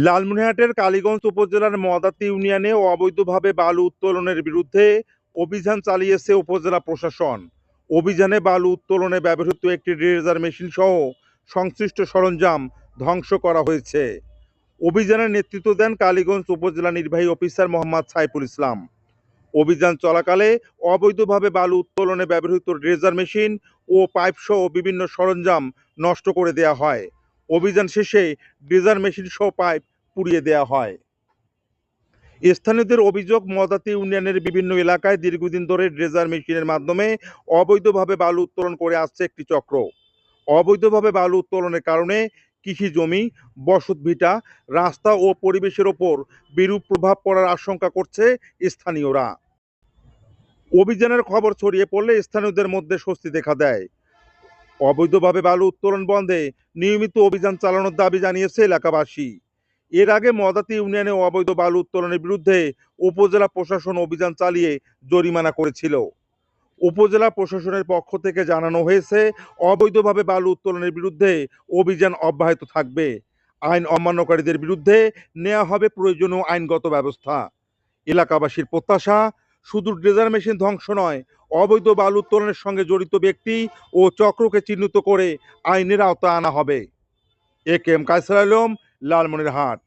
লালমনিরহাটের কালীগঞ্জ উপজেলার মদাতি ইউনিয়নে অবৈধভাবে বালু উত্তোলনের বিরুদ্ধে অভিযান চালিয়েছে উপজেলা প্রশাসন। অভিযানে বালু উত্তোলনে ব্যবহৃত একটি ড্রেজার মেশিন সহ সংশ্লিষ্ট সরঞ্জাম ধ্বংস করা হয়েছে। অভিযানের নেতৃত্ব দেন কালীগঞ্জ উপজেলা নির্বাহী অফিসার মোহাম্মদ সাইফুল ইসলাম। অভিযান চলাকালে অবৈধভাবে বালু উত্তোলনে ব্যবহৃত ড্রেজার মেশিন ও পাইপ সহ বিভিন্ন সরঞ্জাম নষ্ট করে দেওয়া হয়। অভিযান শেষে ড্রেজার মেশিন সহ পাইপ পুড়িয়ে দেওয়া হয়। স্থানীয়দের অভিযোগ, মদাতি ইউনিয়নের বিভিন্ন এলাকায় দীর্ঘদিন ধরে ড্রেজার মেশিনের মাধ্যমে অবৈধভাবে বালু উত্তোলন করে আসছে একটি চক্র। অবৈধভাবে বালু উত্তোলনের কারণে কৃষি জমি, বসতভিটা, রাস্তা ও পরিবেশের ওপর বিরূপ প্রভাব পড়ার আশঙ্কা করছে স্থানীয়রা। অভিযানের খবর ছড়িয়ে পড়লে স্থানীয়দের মধ্যে স্বস্তি দেখা দেয়। অবৈধভাবে বালু উত্তোলন বন্ধে নিয়মিত অভিযান চালানোর দাবি জানিয়েছে এলাকাবাসী। এর আগে মদাতি ইউনিয়নে অবৈধ বালু উত্তোলনের বিরুদ্ধে উপজেলা প্রশাসন অভিযান চালিয়ে জরিমানা করেছিল। উপজেলা প্রশাসনের পক্ষ থেকে জানানো হয়েছে, অবৈধভাবে বালু উত্তোলনের বিরুদ্ধে অভিযান অব্যাহত থাকবে। আইন অমান্যকারীদের বিরুদ্ধে নেওয়া হবে প্রয়োজনীয় আইনগত ব্যবস্থা। এলাকাবাসীর প্রত্যাশা, শুধু ড্রেজার মেশিন ধ্বংস নয়, অবৈধ বালু উত্তোলনের সঙ্গে জড়িত ব্যক্তি ও চক্রকে চিহ্নিত করে আইনের আওতায় আনা হবে। এ কে এম কায়সার আলম, লালমনিরহাট।